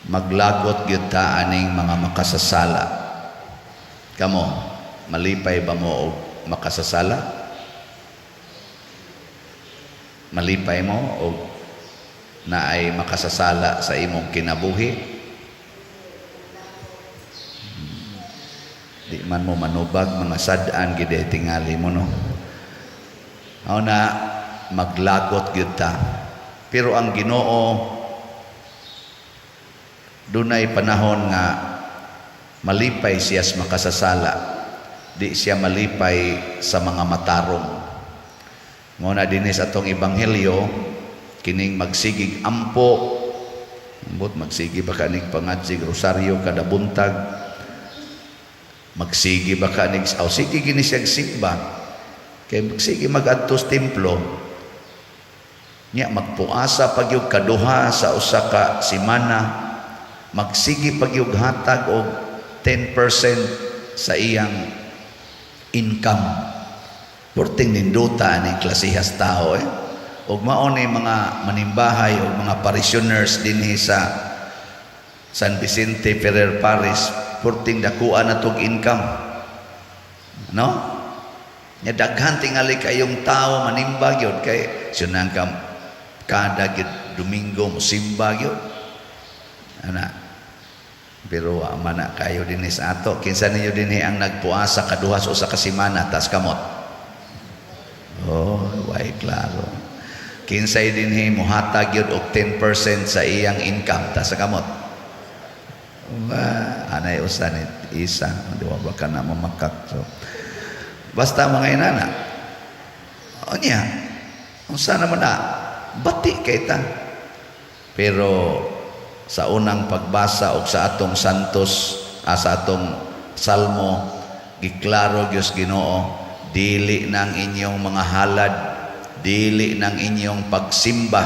maglagot gyud ta aning mga makasasala. Kamo, malipay ba mo og makasasala? Malipay mo og naay makasasala sa imong kinabuhi? Di man mo manubag mga sad-an gid tingali mo no. Aw na maglagot gyud ta. Pero ang Ginoo dunay panahon nga malipay siya sa makasasala. Di siya malipay sa mga matarong. Muna dinis atong ebanghelyo kining magsigig ampo. Ambot magsigi ba kanig pangadsig rosaryo kada buntag. Magsigi ba kanig sige gini siya sigba. Kay magsigi magadtos templo. Nya magpuasa pagyug kaduha sa usa ka semana. Magsigi pagyug hatag og 10% sa iyang income. Porting ninduta ni klasihas tao og mao ni mga manimbahay og mga parishioners dinhi sa San Vicente Ferrer Parish porting dakuan natog income. No? Nya daghan tingali kayong tao manimba gyud kay sunang kada gid Domingo musimba gyud. Ana. Pero mana kayo dinhi sa ato. Kinsa ninyo dinhi ang nagpuasa kaduha sa usa ka semana tas kamot? Oh, way klaro. Kinsay dinhi mohatag gyud og 10% sa iyang income tas kamot? Anay usa ni isa, di ba ka na mamakak. So, basta mga inana. Onya. Unsa naman na bati kay ta. Pero sa unang pagbasa og sa atong santos sa atong salmo giklaro Dios Ginoo dili nang inyong mga halad, dili nang inyong pagsimba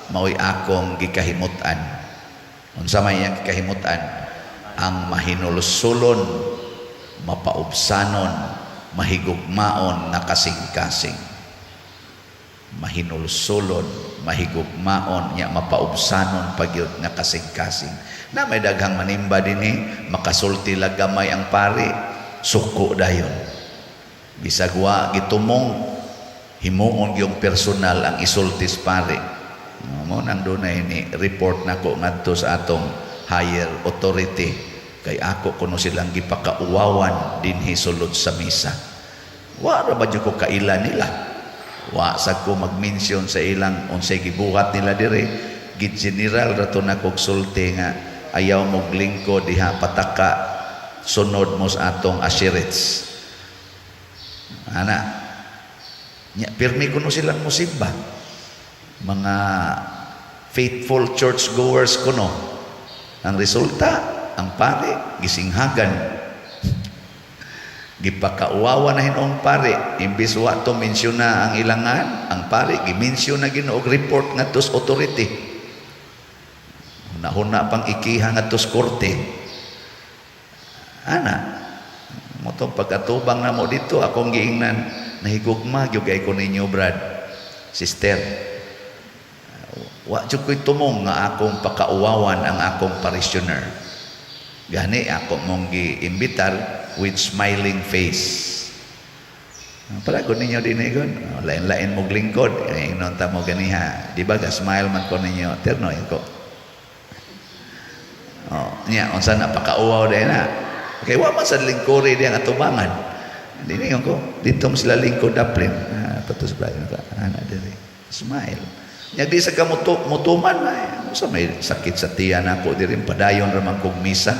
mao'y akong gikahimutan. Unsa may iyang gikahimutan? Ang mahinulsulon, mapaubsanon, mahigugmaon na kasing-kasing. Mahinulsulon, mahigugmaon, nya mapaubsanon pagyud nga kasing-kasing. Na may daghang manimba dinhi, makasulti lagamay ang pari, suko dayon. Bisag wa gitumong himuon yung personal ang isultis pare. Mo nang dunay ni report nako ngadto sa atong higher authority kay ako kuno silang gipakauwawan dinhi sulod sa misa. Wa ra ba ko kaila nila? Wa sad ko mag-mention sa ilang unsay gibuhat nila dire. Gid general ra to nako sulti nga ayaw mo glingkod diha pataka sunod mo sa atong assurance. Ana nya pirmi kuno silang musimba. Mga faithful church goers kuno. Ang resulta, ang pare gisinghagan. Gipakauwawa na hinong pare, imbis wa to mensyon na ang ilangan, ang pare gimensyon na Ginoo og report ngadto sa authority. Hunahuna pang ikiha ngadto sa korte. Ana mo to pagkatubang na mo dito akong giingnan nahigugma gyud kay ko ninyo brad sister. Wa jud ko'y tumong nga akong pakauwawan ang akong parishioner. Gani ako mong giimbitar with smiling face. Para ko ninyo dinigon, lain-lain mo glingkod, inon ta mo ganiha. Di ba ga smile man ko ninyo terno ko. Oh, nya unsa na pakauwaw day na. Kay wa man sad lingkori di ang atubangan. Dinigon ko, dito mo sila lingkod daplin. Patos ba yun ka? Ana diri. Smile. Nya di sa mutuman na sa may sakit sa tiyan ako diri padayon ra man kog misa.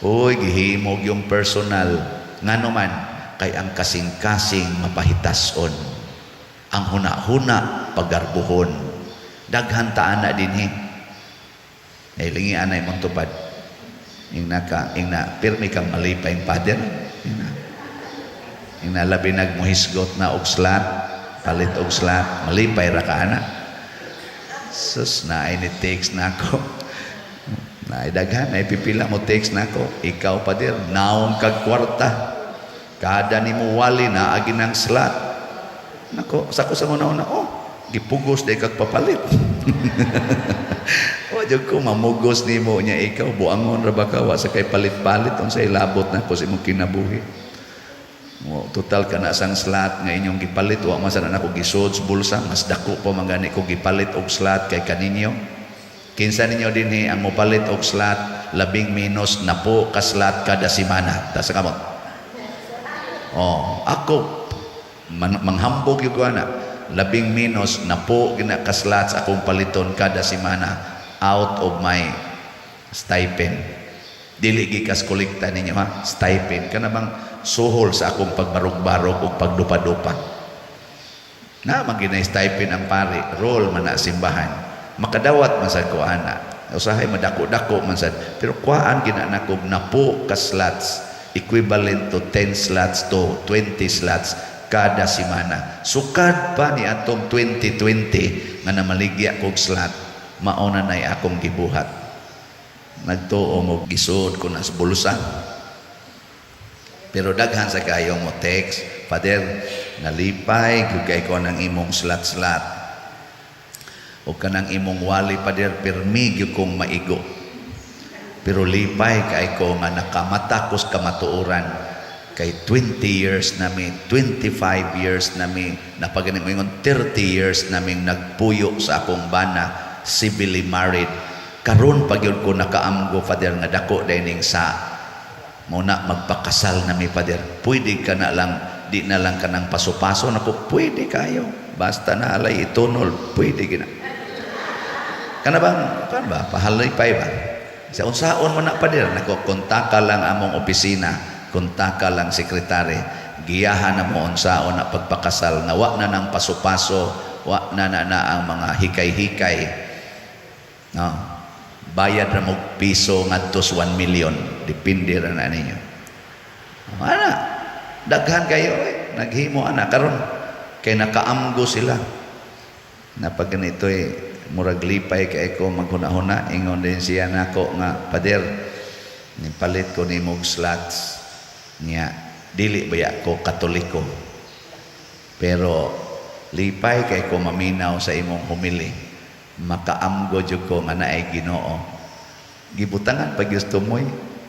Oy gihimog yung personal ngano man kay ang kasing-kasing mapahitason. Ang huna-huna pagarbuhon. Daghan ta ana dinhi. Ay lingi anay mong tupad. Ingna pirmi kang malipay pader. Ingna labi nagmuhisgot na og slat, palit og slat, malipay ra ka ana. Sus na ini text na ako. Na daghan ay pipila mo text na ako. Ikaw pa dir naong kag kwarta. Kada nimo wali na agi ng slot. Nako, sa ko sa una oh, gipugos day kag papalit. O jud ko mamugos nimo nya ikaw buangon ra ba ka wa sa kay palit-palit unsay labot na ko sa imong kinabuhi. Mo total kana sang slot nga inyong gipalit wa man sad nako gisud sa bulsa, mas dako pa man gani ko gipalit og slot kay kaninyo. Kinsa ninyo dinhi ang mopalit og slot 10 minus na po ka slot kada semana. Ta sa kamot. Oh, ako manghambog yung na 10 minus na po gina ka slots akong paliton kada semana out of my stipend. Dili gikas kolekta ninyo ha, stipend kana bang suhol sa akong pagbarog-barog o pagdupa-dupa. Na magina stipend ang pari, roll man na simbahan. Makadawat man sad ko ana. Usahay madako-dako man sad, pero kuhaan gina nakog na po ka slots equivalent to 10 slots to 20 slots kada semana. Sukad pa ni atong 2020 nga namaligya kog slot, mauna nay akong gibuhat. Nagtuo mo gisud ko na sa bulsa. Pero daghan sa kayo mo text, Father, nalipay gyud kay ko nang imong slot-slot. O kanang imong wali, Father, pirmi gyud kong maigo. Pero lipay kay ko nga nakamatakos kamatuoran. Kay 20 years nami, 25 years nami, napaganin mo yung 30 years naming nagpuyo sa akong bana, civilly married. Karon pag yun ko nakaamgo, Father, nga dako dining sa muna magpakasal nami, Father. Pwede ka na lang, di na lang ka ng paso-paso. Naku, pwede kayo. Basta na alay itunol, pwede gina. Kana bang, kan ba? Pahalipay ba? Sa unsaon mo na, Father, naku, kontak ka lang among opisina. Kuntaka lang sekretary, giyahan na mo unsaon na pagpakasal na wa na ng paso-paso, wa na ang mga hikay-hikay. No. Bayad na mo piso ngadto 1 million, depende ra na ninyo. Ana, daghan kayo naghimo ana karon kay nakaamgo sila. Na pag ganito murag lipay kay ko maghuna-huna, ingon din siya nako nga, Pader, nipalit ko nimog slots. Niya, dili ba ko Katoliko, pero lipay kay ko maminaw sa imong humili, makaamgo jud ko nga naay Ginoo. Gibutangan pag gusto mo,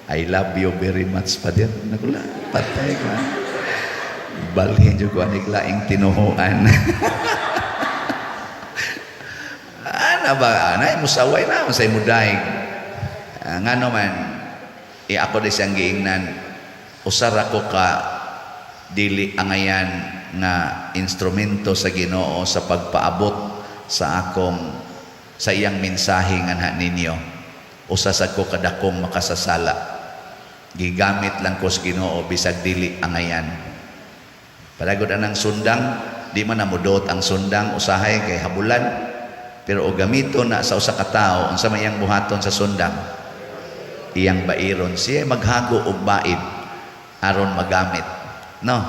I love you very much, Father. Nakula, patay ka. Balhin jud ko anig laing tinuhuan. Ana ba, anay musaway na sa imuday. Ngano man, ako di siyang giingnan. Usar ako ka dili angayan nga instrumento sa Ginoo sa pagpaabot sa iyang mensahe nga ninyo. Usa sa ko kadakong makasasala. Gigamit lang ko sa Ginoo bisag dili angayan. Paragod anang sundang, di man namudot ang sundang usahay kay habulan. Pero o gamito na sa usa ka tawo unsa may iyang buhaton sa sundang? Iyang bairon siya maghago og baid aron magamit, no?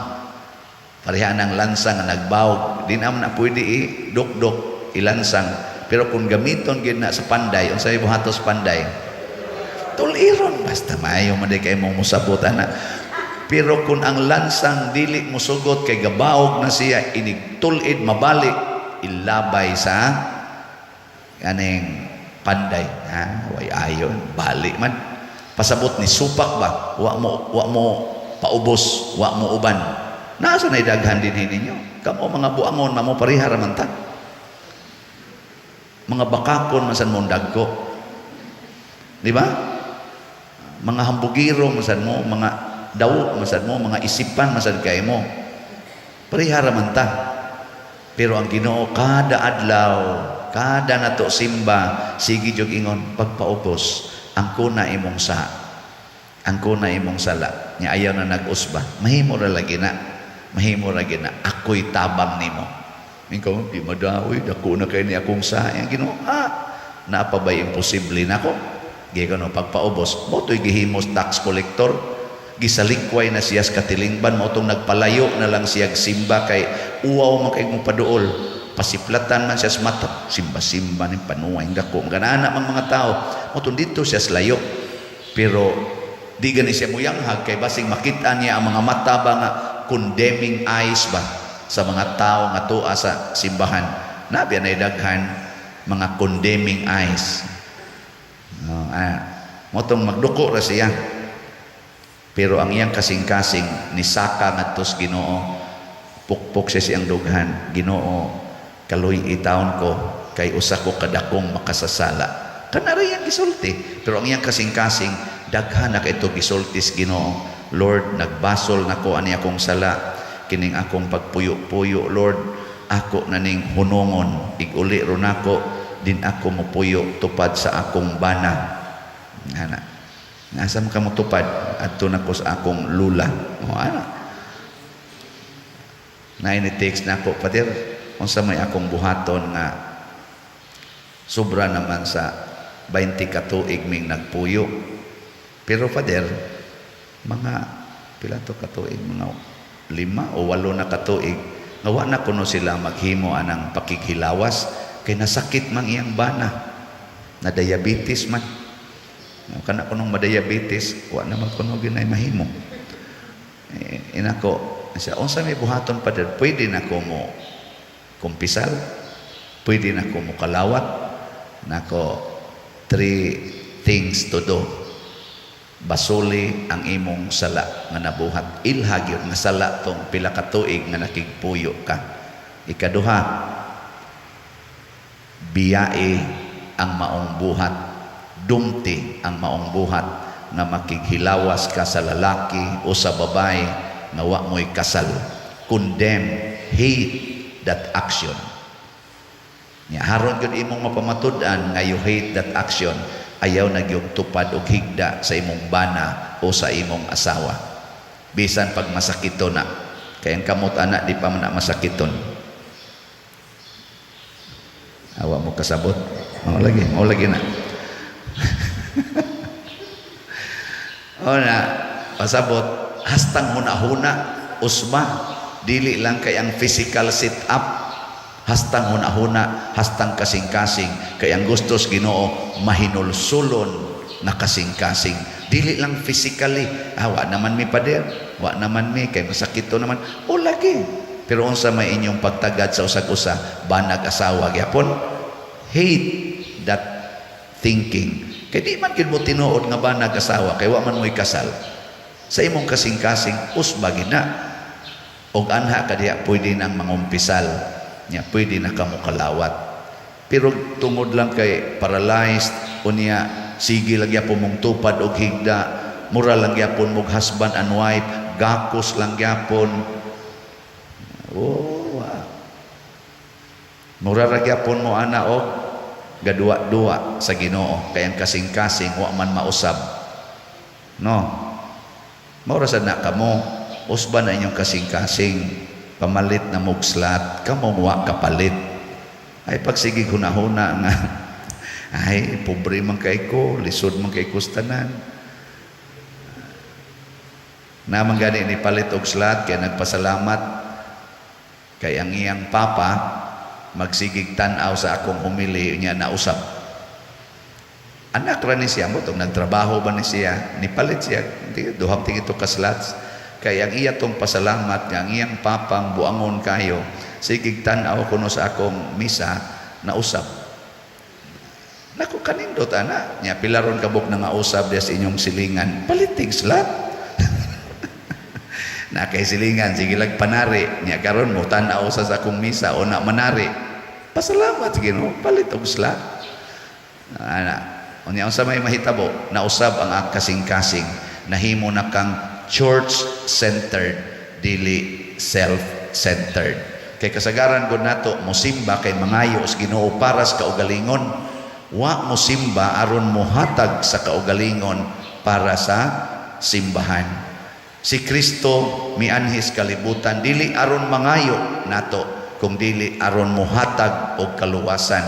Pareha ng lansang nga nagbawog, di naman na pwede duk-duk ilansang, pero kung gamiton gid na sa panday, unsay buhatos panday? Tuliron, basta maayo man kay mong musabot ana. Pero kung ang lansang dili musugot kay gabawog na siya, inigtulid mabalik, ilabay sa kaning panday, ha? Way ayon, balik man. Pasabot ni supak ba? Wa mo paubos, wa mo uban. Nasa na idaghan din ninyo? Kamo mga buangon, mamo parihara man ta. Mga bakakon masan mo dagko. Di ba? Mga hambugiro masan mo, mga daw masan mo, mga isipan masan kay mo. Parihara man ta. Pero ang Ginoo kada adlaw, kada nato simba, sige jog ingon pagpaubos ang kuna imong sa. Ang kuna imong sala nya ayaw na nag-usba, mahimo ra lagi na, ako'y tabang nimo. Ikaw di madaoy dako na kay ni akong sa yang Ginoo, naapa ba imposible nako? Gigano pagpaubos mo to'y gihimos tax collector, gisalikway na siya sa katilingban, mo tong nagpalayo na lang siya simba kay uwaw man kay mong paduol, pasiplatan man siya sa mata, simba-simba ni panuway dako ganana mang mga tao, mo tong dito siya sa layo. Pero di gani siya muyanghag kay basing makita niya ang mga mata ba nga condemning eyes ba sa mga tao nga tuwa sa simbahan. Nabiya na daghan mga condemning eyes. Motong magduko ra siya. Pero ang iyang kasing-kasing nisaka ngadtos Ginoo, pukpok siya siyang dughan. Ginoo, kaluy itaon ko kay usa ko kadakong makasasala. Kanara yan gisulti. Pero ang iyang kasing-kasing daghan na ito gisultis Ginoo. Lord, nagbasol nako ani akong sala, kining akong pagpuyo-puyo. Lord, ako naning hunongon, iguli ron ako, din ako mopuyo tupad sa akong bana. Nasam ka mo tupad adto nako sa akong lula. Na ini-text nako, Pader, unsa may akong buhaton nga sobra naman sa 20 ka tuig ming nagpuyo. Pero Pader, mga pila to ka tuig, mga 5 o 8 na ka tuig, nawa na kuno sila maghimo anang pakighilawas kay nasakit man iyang bana, na diabetes man. Kana kunong madiabetes, wa naman kuno ginay mahimo. Inako, siya unsa may buhaton Pader, pwede na ko mo kumpisal, pwede na ko mo kalawat. Nako, 3 things to do. Basuli ang imong sala nga nabuhat. Ilhag yun nga sala tong pila ka tuig nga nakigpuyo ka. Ikaduha, biyae ang maong buhat. Dumti ang maong buhat na makighilawas ka sa lalaki o sa babae na wa mo'y kasal. Condemn, hate that action. Haron yun imong mapamatud-an nga you hate that action, ayaw na yung tupad o higda sa imong bana o sa imong asawa. Bisan pag masakito na, kaya kamot anak di pa man na masakiton. Awa mo kasabot, mau lagi na. Na pasabot, hastang hunahuna usma, dili lang kay ang physical sit up, hastang hunahuna, hastang kasing-kasing, kay ang gustos Ginoo mahinulsulon na kasing-kasing, dili lang physically. Wa naman mi Pader, wa naman mi kay masakito naman o lagi. Pero unsa may inyong pagtagad sa usag-usa, banag asawa gyapon, hate that thinking. Kaya di man gid mo tinuod nga ba nag-asawa, kaya wa man mo'y kasal. Sa imong kasing-kasing, usbagin na. Og anha ka diya, pwede nang mangumpisal. Pwede na ka mo kalawat. Pero tungod lang kay paralyzed, o niya, sige lang yapon mong tupad og higda, mura lang yapon mong husband and wife, gakos lang yapon. Mura lang yapon mo ana og gadua-dua sa Ginoo, kay ang kasing-kasing wa man mausab. No. Maura sad na kamo, usban na inyong kasing-kasing, pamalit na mugslat, kamo wa kapalit. Ay pagsigig hunahuna nga ay pobre man kay ko, lisod man kay kustanan. Naman gani ni palit og slat kay nagpasalamat kay ang iyang papa magsigig tan-aw sa akong humili niya na usab. Anak ra ni siya mo tong nagtrabaho ba ni siya, nipalit siya duhap tig ito kaslats, kay ang iya tong pasalamat nga ang iyang papang buangon kayo sigig tan-aw kuno sa akong misa na usab. Naku kanindot ana nya pilaron kabuk na nga usab des inyong silingan, palitig slat. Na kay silingan sige lag panari nya karon mo tan-aw sa akong misa o na manari, pasalamat Ginoo, palit og slat. Ana unya unsa may mahitabo na usab ang kasing-kasing, nahimo na kang church-centered dili self-centered. Kay kasagaran gud nato mosimba kay mangayo sa Ginoo para sa kaugalingon, wa mosimba aron mohatag sa kaugalingon para sa simbahan. Si Kristo mianhis kalibutan dili aron mangayo nato, kung dili aron mohatag og kaluwasan.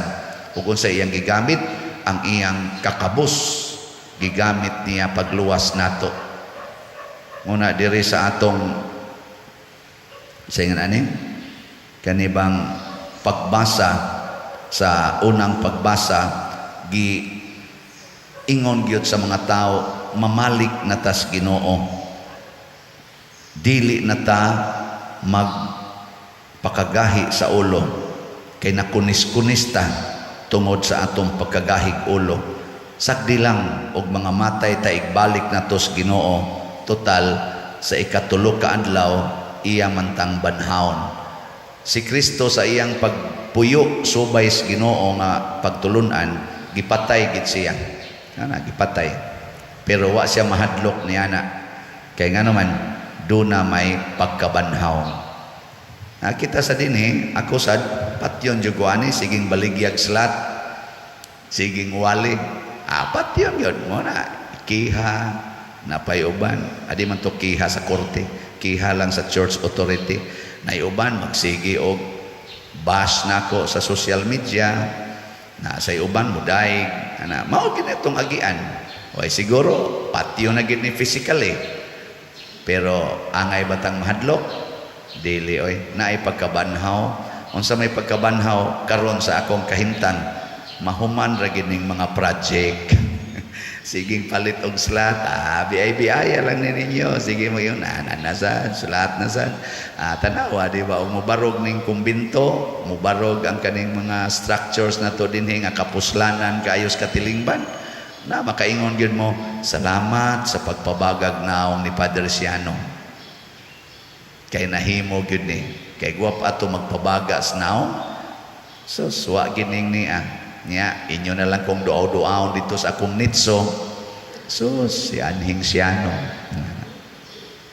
Ug unsa iyang gigamit, ang iyang kakabus gigamit niya pagluwas nato. Muna diri sa atong saingan ani kanibang pagbasa, sa unang pagbasa gi ingon gyud sa mga tao, mamalik na tas Ginoo, dili na ta magpakagahi sa ulo, kay nakunis-kunis ta tungod sa atong pagkagahig ulo. Sagdi lang og mga matay ta igbalik nato sa Ginoo. Total sa ikatulo ka adlaw iya mantang banhaon. Si Kristo sa iyang pagpuyo subay sa Ginoo nga pagtulunan, gipatay gid siya. Ana gipatay. Pero wa siya mahadlok niya na. Kay nga naman do na may pagkabanhaw. Kita sa dinhi, ako sad patyon jud ko ani siging baligyag slat, siging wali. Patyon yun mo na kiha napay uban. Adi man to kiha sa korte, kiha lang sa church authority. Nay uban magsigi og bash nako sa social media. Na say uban muday ana mao gid itong agian. Oy siguro patyon na gid ni physically. Pero angay batang mahadlok dili oy naay pagkabanhaw. Unsa may pagkabanhaw karon sa akong kahimtang mahuman ra gid ning mga project. Siging palit og slat, biay-biaya lang ni ninyo. Sige mo yun, nasad, slat nasad. Tanawa, di ba? O mubarog ning kumbinto, mubarog ang kaning mga structures na to dinhi nga kapuslanan kaayos katilingban. Na makaingon gyud mo, salamat sa pagpabagag naong ni Padre Siano. Kay nahimo gyud ni, kay guwap ato magpabagas naong. So, suwa gining niya. Nya, inyo na lang kung duaw-duaw dito sa akong nitso. So, si Anhing Siano.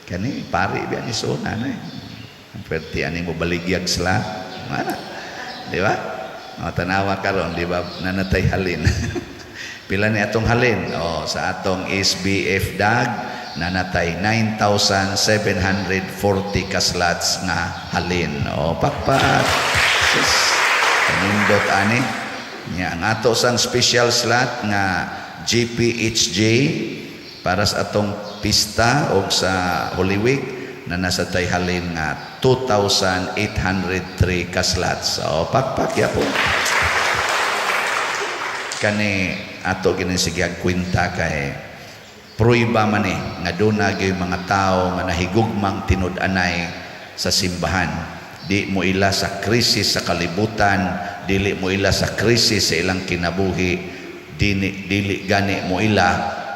Kani, pari biya ni Sona na eh. Ang pwerte, ani mo baligyag sila. Mana? Di ba? Tanawa ka ron, di ba? Nanatay halin. Pila ni atong halin? Sa atong SBF DAG, nanatay 9,740 kaslats nga halin. Pakpak. Kanindot ani. Nya ang ato sang special slot nga GPHJ para sa atong pista o sa Holy Week na nasa tayhalin nga 2,803 ka slots. So pakpak ya po. Kani ato ginisigyag kwenta kay pruiba man nga doon na mga tao nga nahigugmang tinud-anay sa simbahan. Di mo ila sa krisis sa kalibutan, dili mo ila sa krisis sa ilang kinabuhi, dili gani mo ila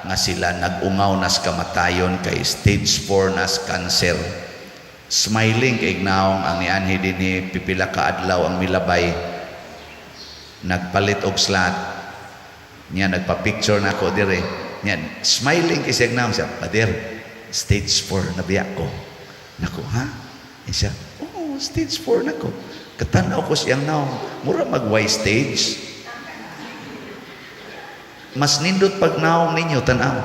nga sila nag-ungaw nas kamatayon kay stage 4 nas cancer. Smiling kay ignaong ang nianhi dinhi pipila ka adlaw ang milabay, nagpalit og slat niya, nagpa-picture na ako dire niya, smiling kay siya ignaong siya, Pader, stage 4 na biya ko. Nako, ha? Siya, stage 4 na ko. Katanaw ko siyang naong, mura mag-Y stage. Mas nindot pag naong ninyo, tanaw.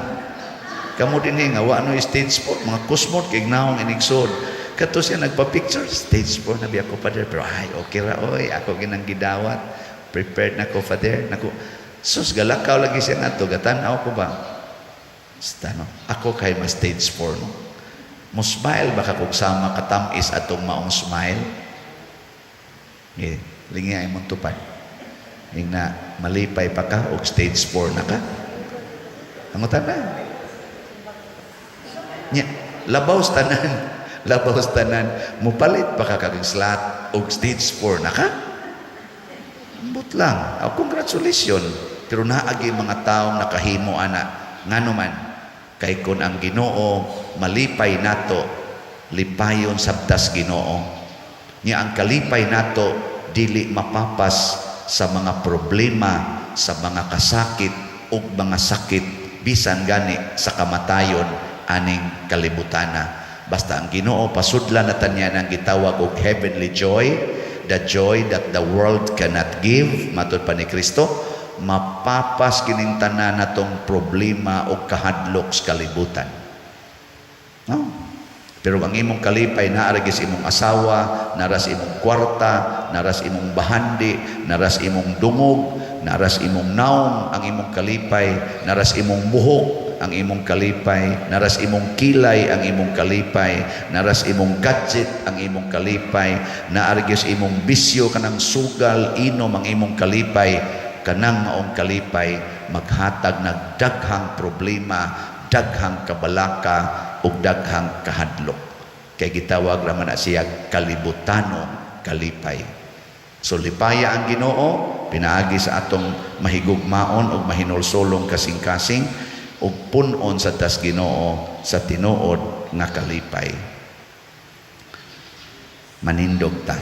Kamu din nga, wano yung stage 4, mga kusmot, kay naong inigsod. Kato siya nagpa-picture, stage 4 na biya ko, Father. Pero ay, okay ra, oy, ako ginang gidawat. Prepared na ko, Father. Naku, sus, galakaw lagi siya nga to. Gatanaw ko ba? Stano, ako kay mas stage 4, no? Musmile baka kung sama katamis atong maong smile. Lingi ay mong tupad. Na malipay pa ka o stage 4 na ka. Ang tanan. Nya, labaw tanan. Labaw tanan. Mupalit pa ka kag slat o stage 4 na ka. Ambot lang. Congratulations. Pero naagi mga taong nakahimo ana. Ngano man, kay kun ang Ginoo malipay nato, lipayon sabtas Ginoo. Nya ang kalipay nato dili mapapas sa mga problema, sa mga kasakit ug mga sakit bisan gani sa kamatayon aning kalibutana. Basta ang Ginoo pasudlan natan niya nang gitawag og heavenly joy, the joy that the world cannot give, matud pa ni Kristo, mapapas kining tanan natong problema o kahadlok sa kalibutan. No? Pero ang imong kalipay naaragis imong asawa, naras imong kwarta, naras imong bahandi, naras imong dungog, naras imong naong ang imong kalipay, naras imong buhok ang imong kalipay, naras imong kilay ang imong kalipay, naras imong gadget ang imong kalipay, naaragis imong bisyo kanang sugal, inom ang imong kalipay, kanang maong kalipay maghatag ng daghang problema, daghang kabalaka ug daghang kahadlok. Kay gitawag raman na siya kalibutanong kalipay. So lipaya ang Ginoo pinaagi sa atong mahigugmaon ug mahinulsulong kasing-kasing ug punon sa tas Ginoo sa tinuod nga kalipay. Manindog ta.